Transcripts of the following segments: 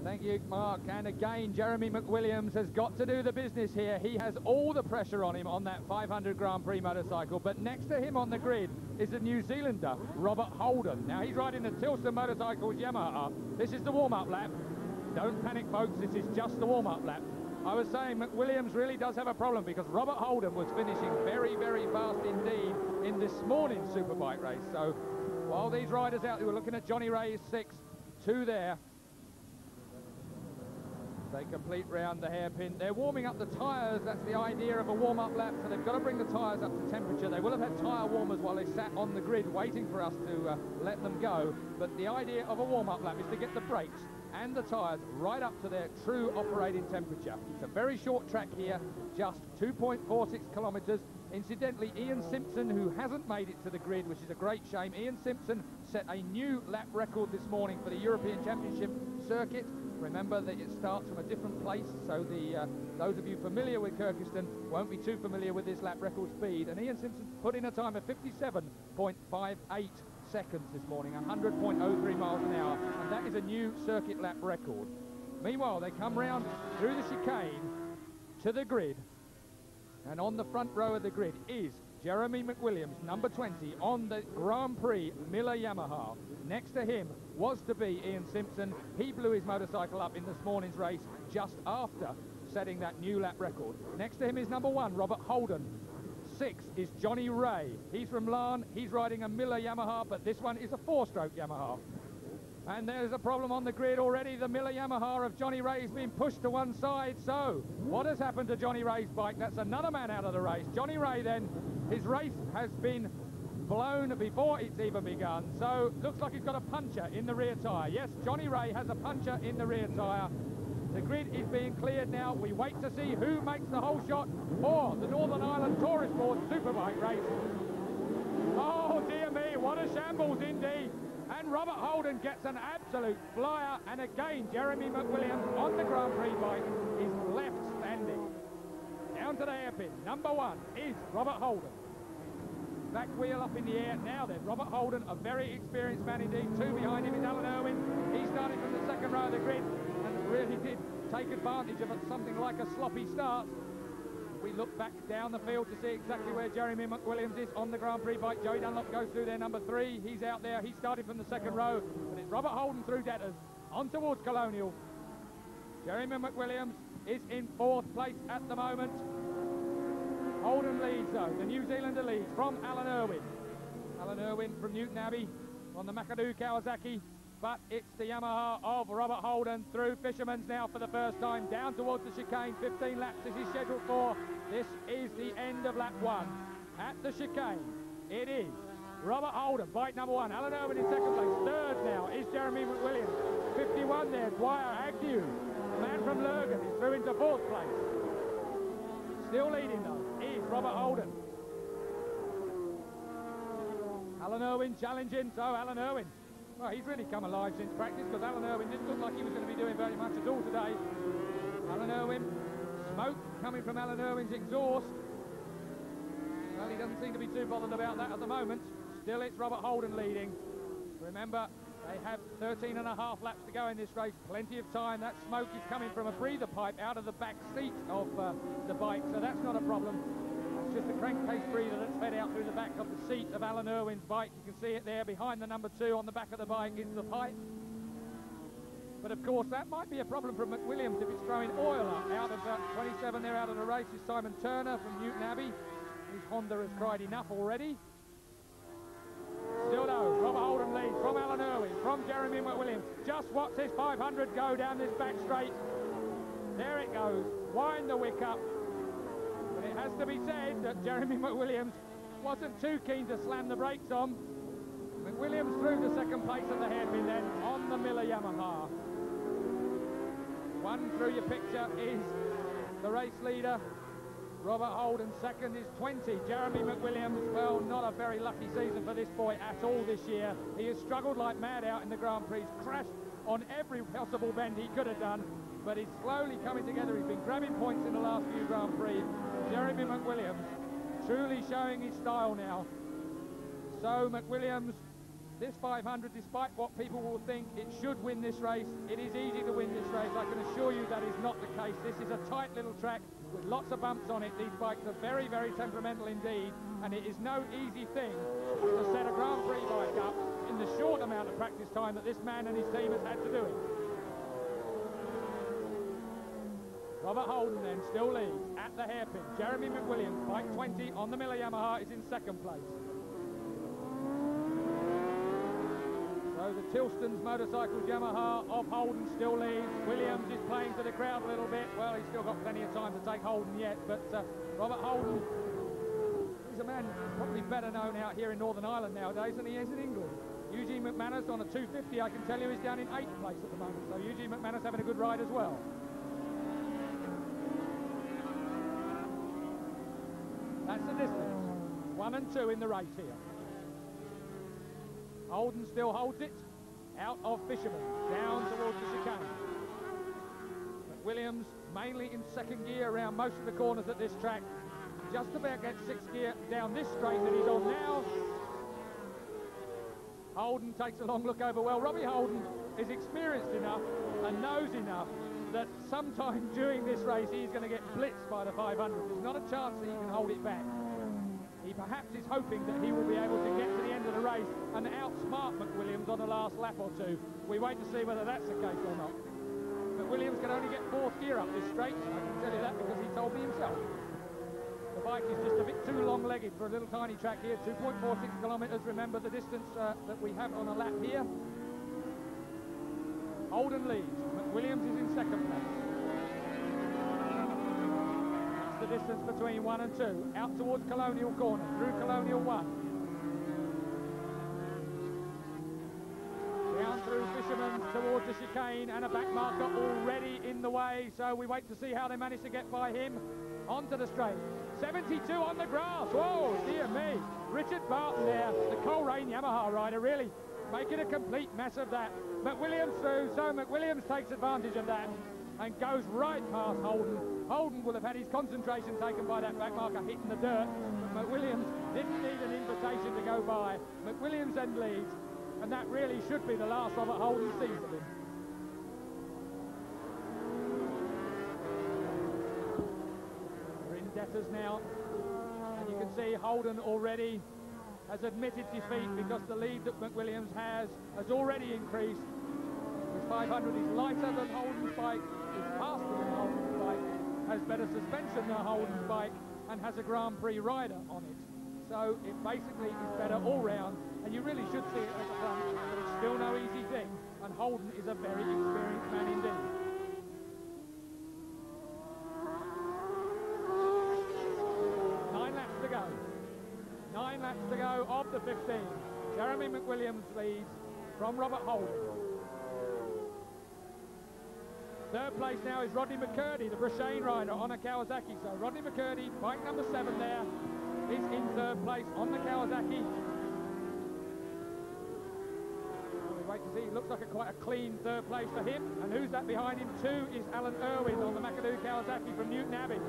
Thank you, Mark. And again, Jeremy McWilliams has got to do the business here. He has all the pressure on him on that 500 Grand Prix motorcycle. But next to him on the grid is the New Zealander, Robert Holden. Now, he's riding the Tilson Motorcycles Yamaha. This is the warm-up lap. Don't panic, folks. This is just the warm-up lap. I was saying McWilliams really does have a problem because Robert Holden was finishing very, very fast indeed in this morning's Superbike race. So while these riders out who are looking at Johnny Ray's 6, 2 there, they complete round the hairpin. They're warming up the tyres. That's the idea of a warm-up lap. So they've got to bring the tyres up to temperature. They will have had tyre warmers while they sat on the grid waiting for us to let them go. But the idea of a warm-up lap is to get the brakes and the tyres right up to their true operating temperature. It's a very short track here, just 2.46 kilometres. Incidentally, Ian Simpson, who hasn't made it to the grid, which is a great shame, Ian Simpson set a new lap record this morning for the European Championship circuit. Remember that it starts from a different place, so those of you familiar with Kirkistown won't be too familiar with this lap record speed. And Ian Simpson put in a time of 57.58 seconds this morning, 100.03 miles an hour, and that is a new circuit lap record. Meanwhile, they come round through the chicane to the grid, and on the front row of the grid is Jeremy McWilliams, number 20, on the Grand Prix Miller Yamaha. Next to him was to be Ian Simpson. He blew his motorcycle up in this morning's race just after setting that new lap record. Next to him is number 1, Robert Holden. 6 is Johnny Ray. He's from Larne. He's riding a Miller Yamaha, but this one is a 4-stroke Yamaha. And there's a problem on the grid already. The Miller Yamaha of Johnny Ray is being pushed to one side. So what has happened to Johnny Ray's bike? That's another man out of the race. Johnny Ray then, his race has been blown before it's even begun. So looks like he's got a puncture in the rear tyre. Yes, Johnny Ray has a puncture in the rear tyre. The grid is being cleared now. We wait to see who makes the whole shot for the Northern Ireland Tourist Board Superbike race. Oh dear me, what a shambles indeed. And Robert Holden gets an absolute flyer, and again Jeremy McWilliams on the Grand Prix bike is left standing. Down to the hairpin, number 1 is Robert Holden. Back wheel up in the air. Now then, Robert Holden, a very experienced man indeed. 2 behind him is Alan Irwin. He started from the second row of the grid and really did take advantage of something like a sloppy start. We look back down the field to see exactly where Jeremy McWilliams is on the Grand Prix bike. Joey Dunlop goes through there, number 3. He's out there. He started from the second row, but it's Robert Holden through Debtors on towards Colonial. Jeremy McWilliams is in 4th place at the moment. Holden leads though. The New Zealander leads from Alan Irwin. Alan Irwin from Newton Abbey on the McAdoo Kawasaki. But it's the Yamaha of Robert Holden through Fisherman's now for the first time, down towards the chicane. 15 laps this is scheduled for. This is the end of lap 1. At the chicane, it is Robert Holden, bike number 1. Alan Irwin in 2nd place. 3rd now is Jeremy McWilliams. 51 there, Dwyer Agnew. The man from Lurgan is through into 4th place. Still leading though is Robert Holden. Alan Irwin challenging, so Alan Irwin. Well, he's really come alive since practice because Alan Irwin didn't look like he was going to be doing very much at all today. Alan Irwin, smoke coming from Alan Irwin's exhaust. Well, he doesn't seem to be too bothered about that at the moment. Still, it's Robert Holden leading. Remember, they have 13 and a half laps to go in this race. Plenty of time. That smoke is coming from a breather pipe out of the back seat of the bike, so that's not a problem. Just a crankcase breather that's fed out through the back of the seat of Alan Irwin's bike. You can see it there behind the number 2 on the back of the bike is the pipe. But of course that might be a problem for McWilliams if it's throwing oil up. Out of 27 there out of the race is Simon Turner from Newton Abbey. His Honda has cried enough already. Still though, Robert Holden leads from Alan Irwin, from Jeremy McWilliams. Just watch this 500 go down this back straight. There it goes. Wind the wick up. It has to be said that Jeremy McWilliams wasn't too keen to slam the brakes on. McWilliams through the 2nd place at the hairpin then on the Miller Yamaha. 1 through your picture is the race leader. Robert Holden. 2nd is 20. Jeremy McWilliams, well, not a very lucky season for this boy at all this year. He has struggled like mad out in the Grand Prix, crashed on every possible bend he could have done, but he's slowly coming together. He's been grabbing points in the last few Grand Prix. Jeremy McWilliams truly showing his style now. So McWilliams this 500, despite what people will think it should win this race, it is easy to win this race. I can assure you that is not the case. This is a tight little track with lots of bumps on it. These bikes are very, very temperamental indeed, and it is no easy thing to set a Grand Prix bike up in the short amount of practice time that this man and his team has had to do it. Robert Holden then still leads at the hairpin. Jeremy McWilliams, bike 20 on the Miller Yamaha, is in second place. So the Tilston's Motorcycles Yamaha of Holden still leads. Williams is playing to the crowd a little bit. Well, he's still got plenty of time to take Holden yet, but Robert Holden is a man probably better known out here in Northern Ireland nowadays than he is in England. Eugene McManus on a 250, I can tell you, is down in 8th place at the moment. So Eugene McManus having a good ride as well. That's the distance. 1 and 2 in the race here. Holden still holds it. Out of Fisherman. Down towards the chicane. Williams mainly in second gear around most of the corners at this track. Just about gets 6th gear down this straight that he's on now. Holden takes a long look over. Well, Robbie Holden is experienced enough and knows enough that sometime during this race he's going to get blitzed by the 500. There's not a chance that he can hold it back. He perhaps is hoping that he will be able to get to the end of the race and outsmart McWilliams on the last lap or two. We wait to see whether that's the case or not. McWilliams can only get 4th gear up this straight. I can tell you that because he told me himself. The bike is just a bit too long-legged for a little tiny track here. 2.46 kilometres. Remember the distance that we have on a lap here. Holden leads. McWilliams is in second place. That's the distance between 1 and 2. Out towards Colonial Corner, through Colonial 1. Down through Fisherman's towards the chicane, and a back marker already in the way. So we wait to see how they manage to get by him. Onto the straight. 72 on the grass. Whoa, dear me. Richard Barton there, the Coleraine Yamaha rider, really making a complete mess of that. McWilliams through, so McWilliams takes advantage of that and goes right past Holden. Holden will have had his concentration taken by that back marker hitting the dirt, but McWilliams didn't need an invitation to go by. McWilliams then leads, and that really should be the last Robert Holden sees of him. We're in debtors now, and you can see Holden already has admitted defeat because the lead that McWilliams has already increased. His 500 is lighter than Holden's bike, is faster than Holden's bike, has better suspension than Holden's bike, and has a Grand Prix rider on it. So it basically is better all round, and you really should see it at the front, but it's still no easy thing, and Holden is a very experienced man indeed. To go. 9 laps to go of the 15. Jeremy McWilliams leads from Robert Holden. Third place now is Rodney McCurdy, the Brashane rider on a Kawasaki. So Rodney McCurdy, bike number 7 there, is in third place on the Kawasaki. We wait to see. It looks like quite a clean third place for him. And who's that behind him? 2 is Alan Irwin on the McAdoo Kawasaki from Newton Abbey.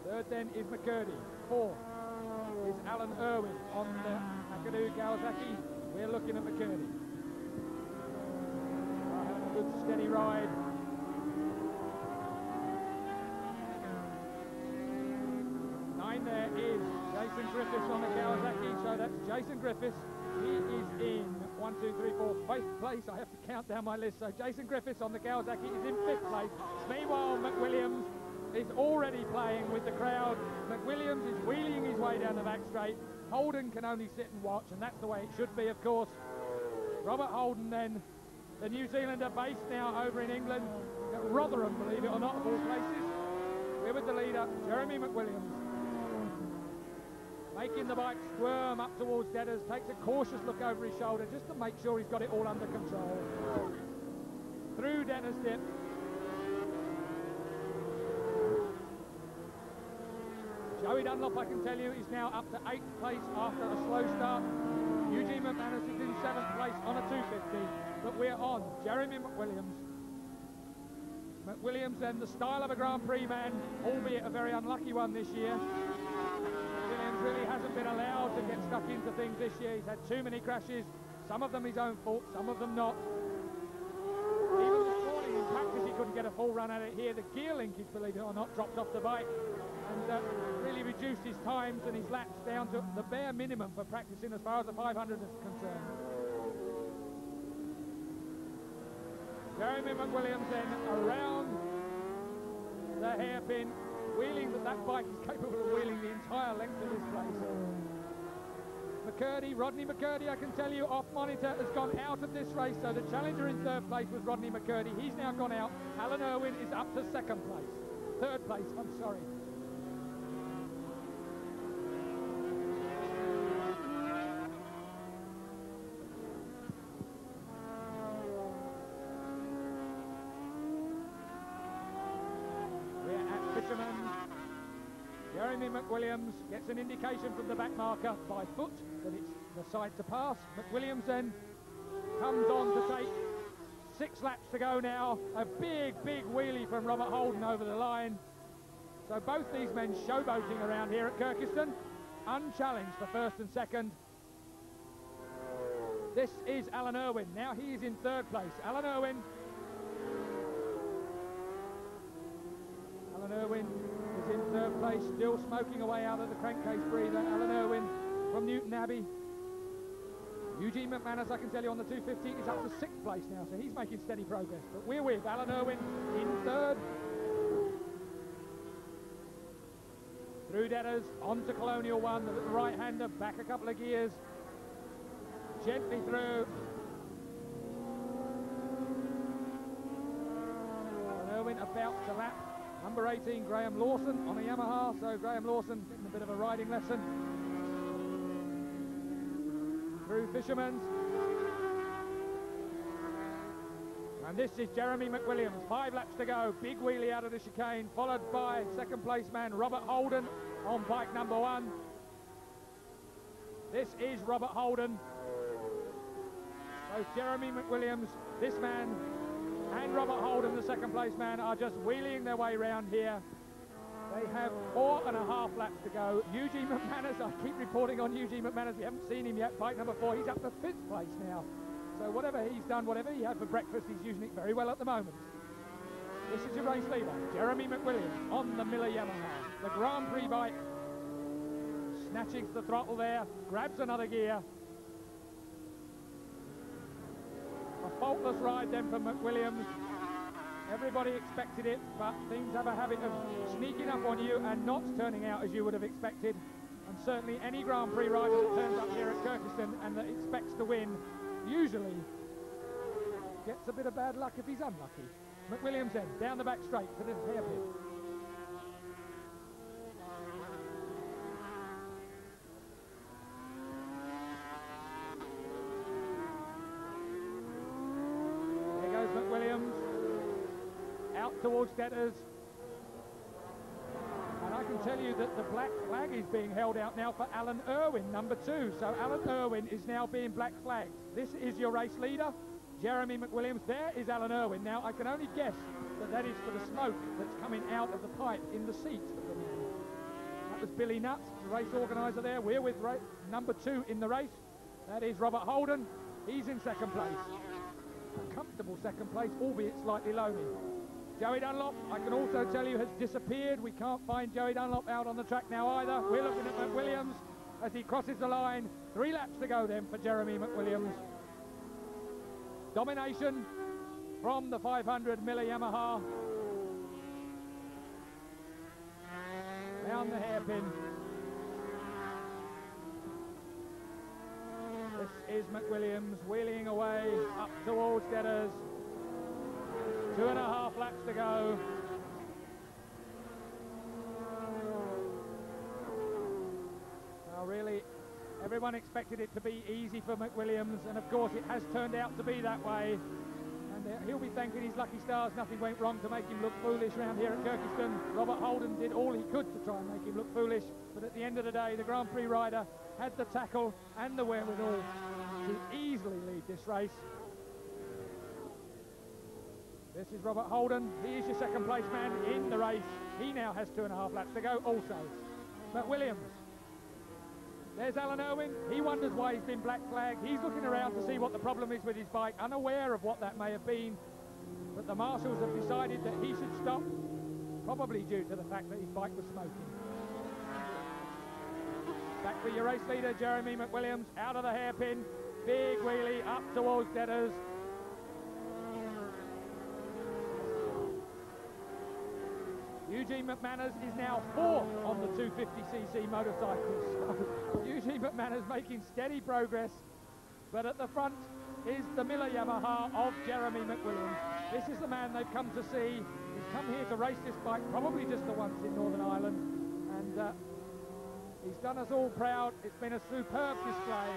Third then is McCurdy. 4 is Alan Irwin on the McAdoo Kawasaki. We're looking at McCurdy. Having a good steady ride. Nine there is Jason Griffiths on the Kawasaki. So that's Jason Griffiths. He is in 1, 2, 3, 4, 5th place. I have to count down my list. So Jason Griffiths on the Kawasaki is in 5th place. Meanwhile, McWilliams is already playing with the crowd. McWilliams is wheeling his way down the back straight. Holden can only sit and watch, and that's the way it should be, of course. Robert Holden then, the New Zealander based now over in England, at Rotherham, believe it or not, of all places. We're with the leader, Jeremy McWilliams. Making the bike squirm up towards Deaders, takes a cautious look over his shoulder just to make sure he's got it all under control. Through Deaders Dip. Joey Dunlop, I can tell you, is now up to 8th place after a slow start. Eugene McManus is in 7th place on a 250, but we're on Jeremy McWilliams. McWilliams then the style of a Grand Prix man, albeit a very unlucky one this year. McWilliams really hasn't hasn't been allowed to get stuck into things this year. He's had too many crashes, some of them his own fault, some of them not. Even this morning in practice he couldn't get a full run at it here. The gear linkage, believe it or not, dropped off the bike and really reduced his times and his laps down to the bare minimum for practicing as far as the 500 is concerned. Jeremy McWilliams then around the hairpin, wheeling that bike is capable of wheeling the entire length of this place. McCurdy, Rodney McCurdy, I can tell you, off monitor, has gone out of this race, so the challenger in third place was Rodney McCurdy. He's now gone out. Alan Irwin is up to second place. Third place, I'm sorry. Jeremy McWilliams gets an indication from the back marker by foot that it's the side to pass. McWilliams then comes on to take 6 laps to go now. A big wheelie from Robert Holden over the line. So both these men showboating around here at Kirkistown, unchallenged for first and second. This is Alan Irwin. Now he is in third place. Alan Irwin is in third place, still smoking away out of the crankcase breather. Alan Irwin from Newton Abbey. Eugene McManus, I can tell you, on the 250 is up to 6th place now, so he's making steady progress. But we're with Alan Irwin in third. Through Deaders, on to Colonial One, the little right-hander, back a couple of gears. Gently through. Alan Irwin about to lap number 18, Graham Lawson, on a Yamaha, so Graham Lawson getting a bit of a riding lesson. Through Fisherman's. And this is Jeremy McWilliams, 5 laps to go, big wheelie out of the chicane, followed by second place man Robert Holden on bike number 1. This is Robert Holden. Both Jeremy McWilliams, this man, and Robert Holden, the second place man, are just wheeling their way round here. They have 4.5 laps to go. Eugene McManus, I keep reporting on Eugene McManus, we haven't seen him yet, bike number 4, he's up to 5th place now. So whatever he's done, whatever he had for breakfast, he's using it very well at the moment. This is your race leader, Jeremy McWilliams, on the Miller Yamaha. The Grand Prix bike, snatching the throttle there, grabs another gear. A faultless ride then from McWilliams. Everybody expected it, but things have a habit of sneaking up on you and not turning out as you would have expected. And certainly any Grand Prix rider that turns up here at Kirkistown and that expects to win usually gets a bit of bad luck if he's unlucky. McWilliams then, down the back straight to the hairpin. There goes McWilliams, out towards Detters. And I can tell you that the black flag is being held out now for Alan Irwin, number 2. So Alan Irwin is now being black flagged. This is your race leader, Jeremy McWilliams. There is Alan Irwin. Now, I can only guess that that is for the smoke that's coming out of the pipe in the seat of the man. That was Billy Nutt, the race organiser there. We're with number 2 in the race. That is Robert Holden. He's in second place. A comfortable second place, albeit slightly lonely. Joey Dunlop, I can also tell you, has disappeared. We can't find Joey Dunlop out on the track now either. We're looking at McWilliams as he crosses the line. 3 laps to go then for Jeremy McWilliams. Domination from the 500 Miller Yamaha. Down the hairpin. This is McWilliams wheeling away up towards Detters. 2.5 laps to go. Well, really, everyone expected it to be easy for McWilliams, and of course it has turned out to be that way. And he'll be thanking his lucky stars nothing went wrong to make him look foolish around here at Kirkistown. Robert Holden did all he could to try and make him look foolish, but at the end of the day, the Grand Prix rider had the tackle and the wherewithal to easily lead this race. This is Robert Holden. He is your second place man in the race. He now has 2.5 laps to go also. McWilliams There's Alan Irwin. He wonders why he's been black flagged. He's looking around to see what the problem is with his bike, unaware of what that may have been. But the marshals have decided that he should stop, probably due to the fact that his bike was smoking. Back for your race leader, Jeremy McWilliams, out of the hairpin. Big wheelie up towards Deaders. Eugene McManus is now fourth on the 250cc motorcycles. So Eugene McManus making steady progress, but at the front is the Miller Yamaha of Jeremy McWilliams. This is the man they've come to see. He's come here to race this bike probably just the once in Northern Ireland, and he's done us all proud. It's been a superb display.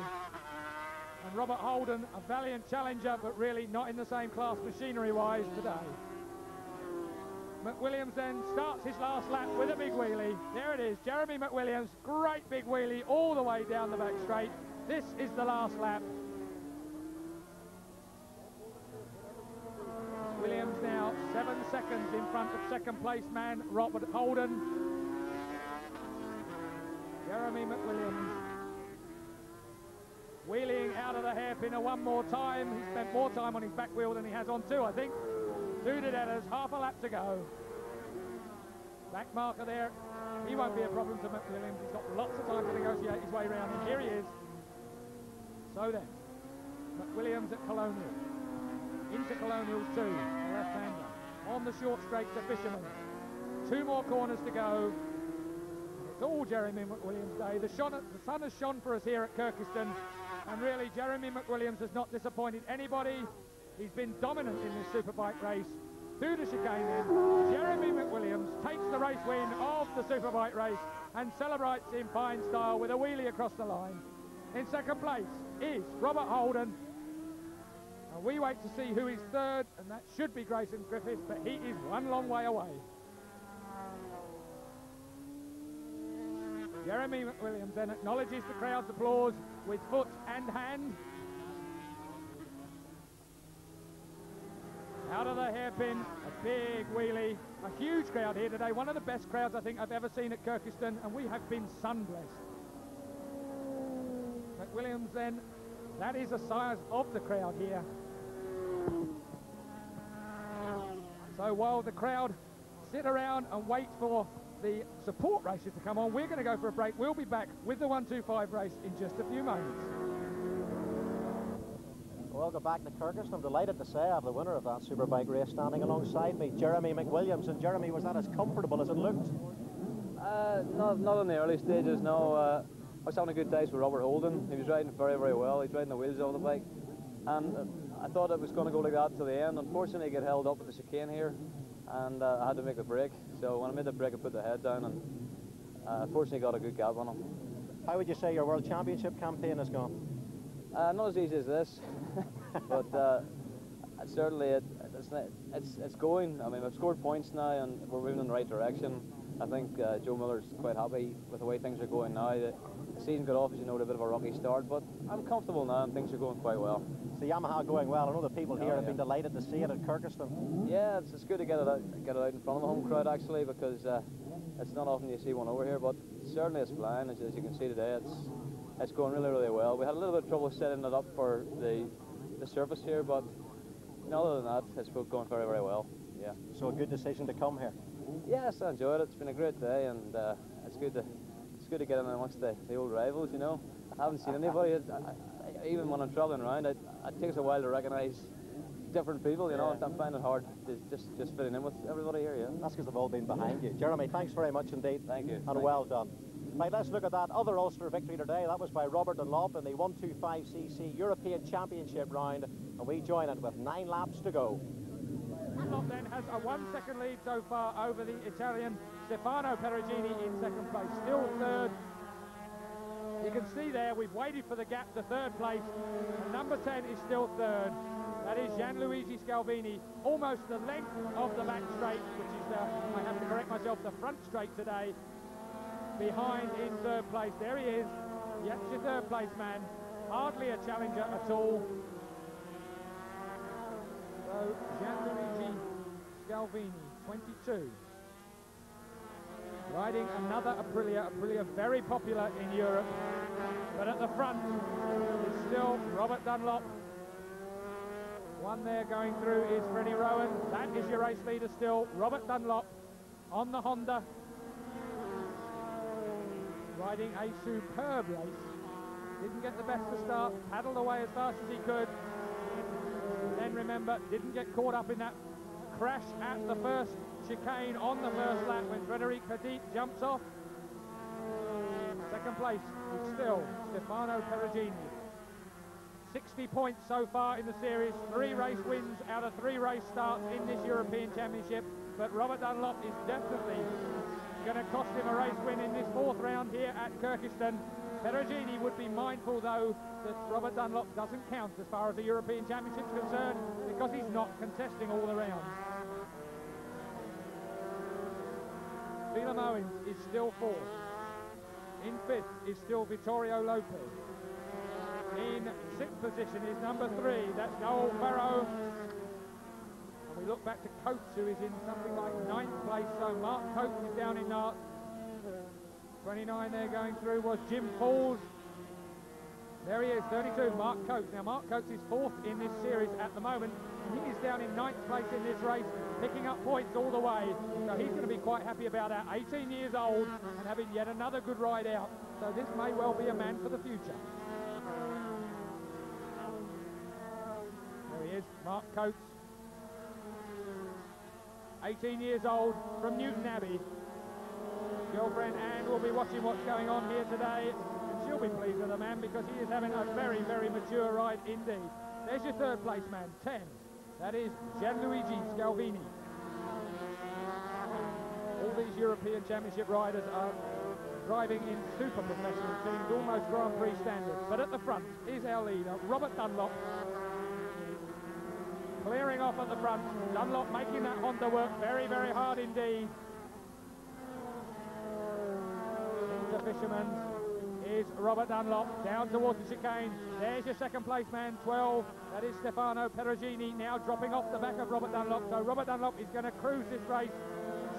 And Robert Holden, a valiant challenger, but really not in the same class machinery-wise today. McWilliams then starts his last lap with a big wheelie. There it is, Jeremy McWilliams, great big wheelie all the way down the back straight. This is the last lap. Williams now 7 seconds in front of second place man Robert Holden. Jeremy McWilliams wheeling out of the hairpin one more time. He spent more time on his back wheel than he has on two, I think. 2 to Deaders, half a lap to go. Back marker there. He won't be a problem to McWilliams. He's got lots of time to negotiate his way around, and here he is. So then, McWilliams at Colonial. Into Colonials 2, the left-hander. On the short straight to Fisherman. 2 more corners to go. It's all Jeremy McWilliams' day. The sun has shone for us here at Kirkistown, and really Jeremy McWilliams has not disappointed anybody. He's been dominant in this Superbike race. Through the chicane then, Jeremy McWilliams takes the race win of the Superbike race and celebrates in fine style with a wheelie across the line. In second place is Robert Holden. And we wait to see who is third, and that should be Grayson Griffiths, but he is one long way away. Jeremy McWilliams then acknowledges the crowd's applause with foot and hand. Out of the hairpin, a big wheelie, a huge crowd here today, one of the best crowds I think I've ever seen at Kirkistown, and we have been sun-blessed. McWilliams then, that is the size of the crowd here. So while the crowd sit around and wait for the support races to come on, we're going to go for a break. We'll be back with the 125 race in just a few moments. Welcome back to Kirkistown. I'm delighted to say I have the winner of that Superbike race standing alongside me, Jeremy McWilliams. And Jeremy, was that as comfortable as it looked? Not in the early stages, no. I was having a good day with Robert Holden. He was riding very, very well. He's riding the wheels over the bike. And I thought it was going to go like that to the end. Unfortunately, I get held up at the chicane here, and I had to make the break. So when I made the break, I put the head down, and fortunately got a good gap on him. How would you say your World Championship campaign has gone? Not as easy as this, but certainly it's going. I mean, I've scored points now, and we're moving in the right direction. I think Joe Miller's quite happy with the way things are going now. The season got off, as you know, a bit of a rocky start, but I'm comfortable now, and things are going quite well. The Yamaha going well. I know the people here have been delighted to see it at Kirkistown. Yeah, it's good to get it out in front of the home crowd actually, because it's not often you see one over here, but certainly it's flying. As you can see today, it's going really, really well. We had a little bit of trouble setting it up for the surface here, but other than that, it's going very, very well. Yeah. So a good decision to come here. Yes, I enjoyed it. It's been a great day, and it's good to get in amongst the old rivals. You know, I haven't seen anybody. Even when I'm travelling around, it takes a while to recognise different people. You know, I'm finding it hard to just fitting in with everybody here. Yeah. That's because they've all been behind you. Jeremy, thanks very much indeed. Thank you. And well done. Right, let's look at that other Ulster victory today. That was by Robert Dunlop in the 125cc European Championship round, and we join it with 9 laps to go. Dunlop then has a 1 second lead so far over the Italian Stefano Perugini in second place, still third. You can see there we've waited for the gap to third place, and number 10 is still third. That is Gianluigi Scalvini, almost the length of the back straight, which is, I have to correct myself, the front straight today. Behind in third place, there he is. Yes, your third place man, hardly a challenger at all. So Gianluigi Scalvini, 22, riding another Aprilia very popular in Europe. But at the front is still Robert Dunlop. One there going through is Freddie Rowan. That is your race leader still, Robert Dunlop on the Honda. Riding a superb race. Didn't get the best of start, paddled away as fast as he could. Then remember, didn't get caught up in that crash at the first chicane on the first lap when Frederic Hadid jumps off. Second place is still Stefano Perugini. 60 points so far in the series, 3 race wins out of 3 race starts in this European Championship, but Robert Dunlop is definitely going to cost him a race win in this 4th round here at Kirkistown. Perugini would be mindful though that Robert Dunlop doesn't count as far as the European Championship is concerned because he's not contesting all the rounds. Phelan Owens is still 4th. In 5th is still Vittorio Lopez. In 6th position is number 3, that's Noel Farrow. And we look back to Coates, who is in something like 9th place, so Mark Coates is down in 29 there going through was Jim Falls. There he is, 32, Mark Coates. Now Mark Coates is 4th in this series at the moment. He is down in 9th place in this race, picking up points all the way. So he's going to be quite happy about that. 18 years old and having yet another good ride out. So this may well be a man for the future. There he is, Mark Coates. 18 years old from Newton Abbey. Girlfriend Anne will be watching what's going on here today, and she'll be pleased with the man because he is having a very, very mature ride indeed. There's your 3rd place man, 10. That is Gianluigi Scalvini. All these European Championship riders are driving in super professional teams, almost Grand Prix standards. But at the front is our leader, Robert Dunlop. Clearing off at the front, Dunlop making that Honda work very, very hard indeed. Into Fisherman's is Robert Dunlop, down towards the chicane. There's your 2nd place man, 12. That is Stefano Perugini, now dropping off the back of Robert Dunlop. So Robert Dunlop is going to cruise this race.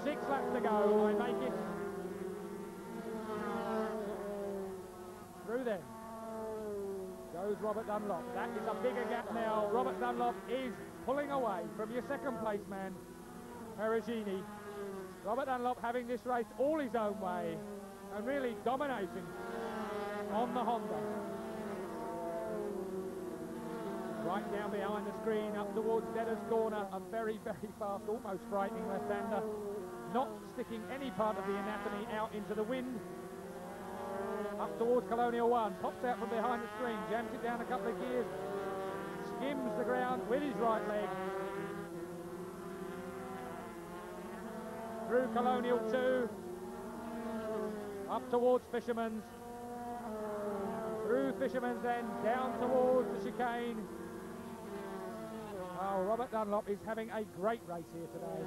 6 laps to go, I make it. Through then goes Robert Dunlop. That is a bigger gap now. Robert Dunlop is pulling away from your 2nd place man, Perugini. Robert Dunlop having this race all his own way and really dominating on the Honda. Right down behind the screen, up towards Deader's Corner, a very, very fast, almost frightening left-hander, not sticking any part of the anatomy out into the wind. Up towards Colonial 1, pops out from behind the screen, jams it down a couple of gears, skims the ground with his right leg. Through Colonial 2, up towards Fisherman's, through Fisherman's then, down towards the chicane. Oh, Robert Dunlop is having a great race here today.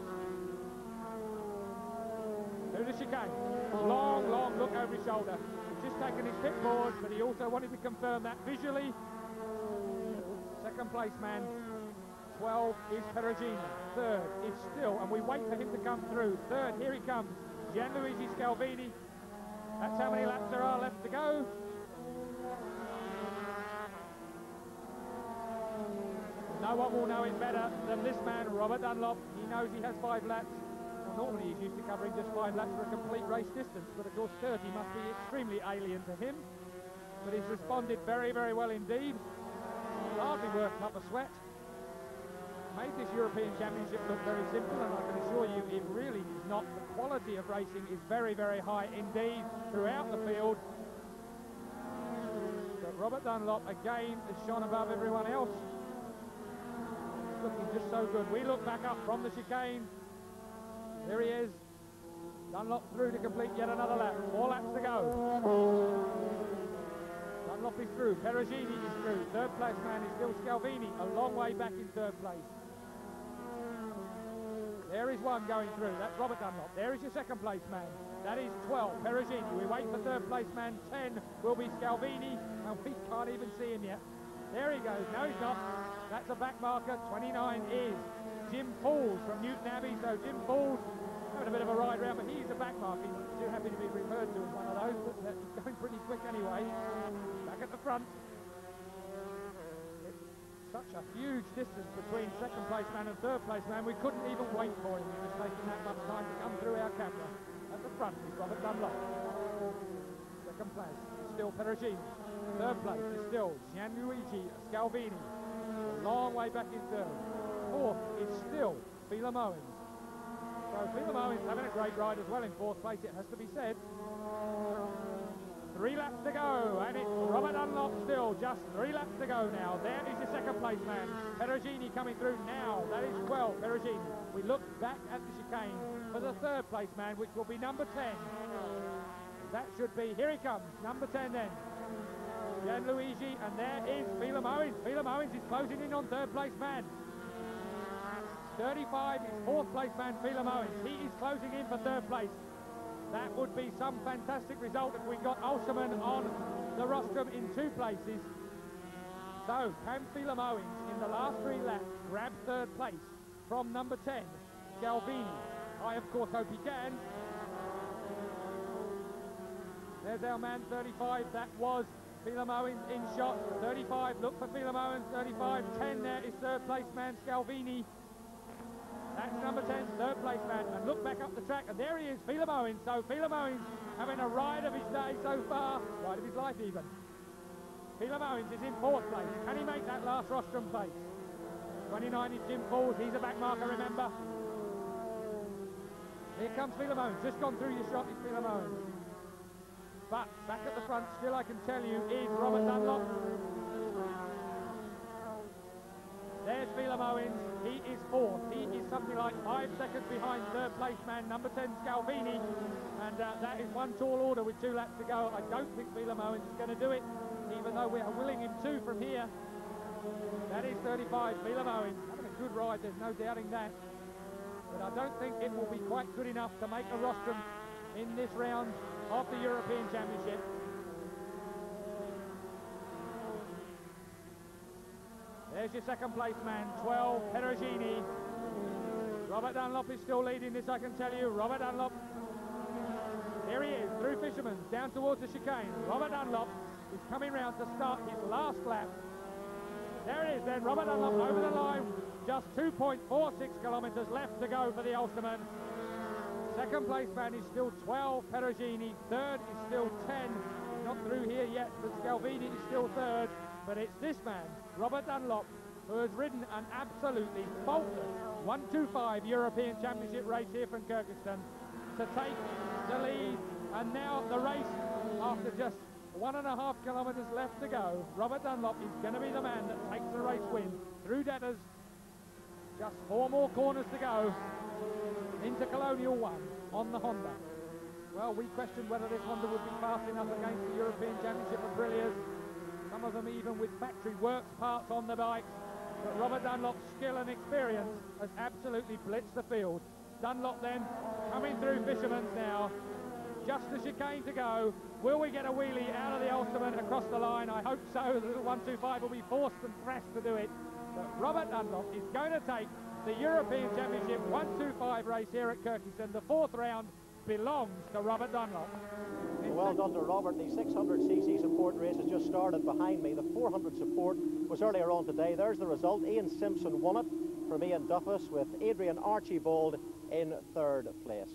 Through the chicane, long, long look over his shoulder. He's just taken his pit board, but he also wanted to confirm that visually. 2nd place man, 12 is Perugini. 3rd is still, and we wait for him to come through. 3rd, here he comes, Gianluigi Scalvini. That's how many laps there are left to go. No one will know it better than this man, Robert Dunlop. He knows he has 5 laps. Well, normally he's used to covering just 5 laps for a complete race distance, but of course 30 must be extremely alien to him. But he's responded very, very well indeed. Hardly worked up a sweat. Made this European Championship look very simple, and I can assure you it really is not. The quality of racing is very, very high indeed throughout the field. But Robert Dunlop again has shone above everyone else. He's looking just so good. We look back up from the chicane. There he is. Dunlop through to complete yet another lap. 4 laps to go. Dunlop is through. Perugini is through. 3rd place man is still Scalvini, a long way back in 3rd place. There is one going through. That's Robert Dunlop. There is your 2nd place man. That is 12, Perugini. We wait for 3rd place man. 10 will be Scalvini, and we can't even see him yet. There he goes. No, he's not. That's a back marker. 29 is Jim Falls from Newton Abbey. So Jim Falls having a bit of a ride round, but he's a back mark. He's too happy to be referred to as one of those, but he's going pretty quick anyway. Back at the front. It's such a huge distance between second place man and third place man. We couldn't even wait for him. He was taking that much time to come through our camera. At the front is Robert Dunlop. Second place is still Perugini. Third place is still Gianluigi Scalvini. A long way back in third. Fourth is still Phelim Owens. So Phelim Owens having a great ride as well in fourth place, it has to be said. 3 laps to go, and it's Robert Dunlop still, just 3 laps to go now. There is your second place man, Perugini coming through now. That is 12, Perugini. We look back at the chicane for the third place man, which will be number 10. That should be, here he comes, number 10 then. Gianluigi, and there is Phelim Owens. Phelim Owens is closing in on third place man. 35 is fourth place man, Phelim Owens. He is closing in for third place. That would be some fantastic result if we got Ulsterman on the rostrum in 2 places. So, can Phelim Owens in the last 3 laps grab third place from number 10, Scalvini? I, of course, hope he can. There's our man, 35. That was Phelim Owens in shot. 35, look for Phelim Owens, 35. 10 there is third place man, Scalvini. That's number 10, third place man. And look back up the track, and there he is, Phelim Owens. So Phelim Owens having a ride of his day so far, ride of his life even. Phelim Owens is in fourth place. Can he make that last rostrum place? 29 is Jim Falls. He's a back marker, remember. Here comes Phelim Owens. Just gone through your shot is Phelim Owens. But back at the front, still I can tell you, is Robert Dunlop. There's Phelim Owens. He is fourth. He is something like 5 seconds behind third place man, number 10, Scalvini. And that is one tall order with 2 laps to go. I don't think Phelim Owens is going to do it, even though we are willing him to from here. That is 35, Phelim Owens. Having a good ride, there's no doubting that. But I don't think it will be quite good enough to make a rostrum in this round of the European Championship. There's your second place man, 12, Perugini. Robert Dunlop is still leading this, I can tell you. Robert Dunlop, here he is, through Fisherman's, down towards the chicane. Robert Dunlop is coming round to start his last lap. There it is then, Robert Dunlop over the line. Just 2.46 kilometres left to go for the Ulsterman. Second place man is still 12, Perugini. Third is still 10. Not through here yet, but Scalvini is still third. But it's this man, Robert Dunlop, who has ridden an absolutely faultless 125 European Championship race here from Kirkistown to take the lead. And now the race, after just 1.5 kilometres left to go, Robert Dunlop is going to be the man that takes the race win through Debtors. Just 4 more corners to go into Colonial 1 on the Honda. Well, we questioned whether this Honda would be fast enough against the European Championship Aprilias. Some of them even with factory works parts on the bikes. But Robert Dunlop's skill and experience has absolutely blitzed the field. Dunlop then coming through Fisherman's now. Just the chicane to go. Will we get a wheelie out of the Ulsterman across the line? I hope so. The little 125 will be forced and thrashed to do it. But Robert Dunlop is going to take the European Championship 125 race here at Kirkistown. The 4th round belongs to Robert Dunlop. Well done to Robert. The 600cc support race has just started behind me. The 400 support was earlier on today. There's the result. Ian Simpson won it from Ian Duffus, with Adrian Archibald in 3rd place.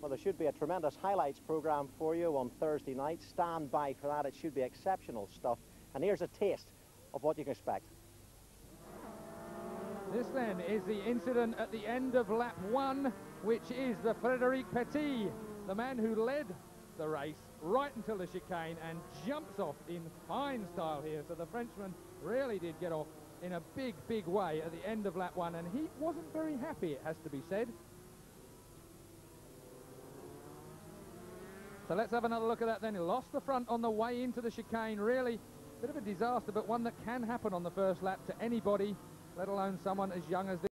Well, there should be a tremendous highlights programme for you on Thursday night. Stand by for that. It should be exceptional stuff. And here's a taste of what you can expect. This then is the incident at the end of lap 1, which is the Frédéric Petit, the man who led the race right until the chicane and jumps off in fine style here. So the Frenchman really did get off in a big way at the end of lap 1, and he wasn't very happy, it has to be said. So let's have another look at that then. He lost the front on the way into the chicane. Really bit of a disaster, but one that can happen on the first lap to anybody, let alone someone as young as this.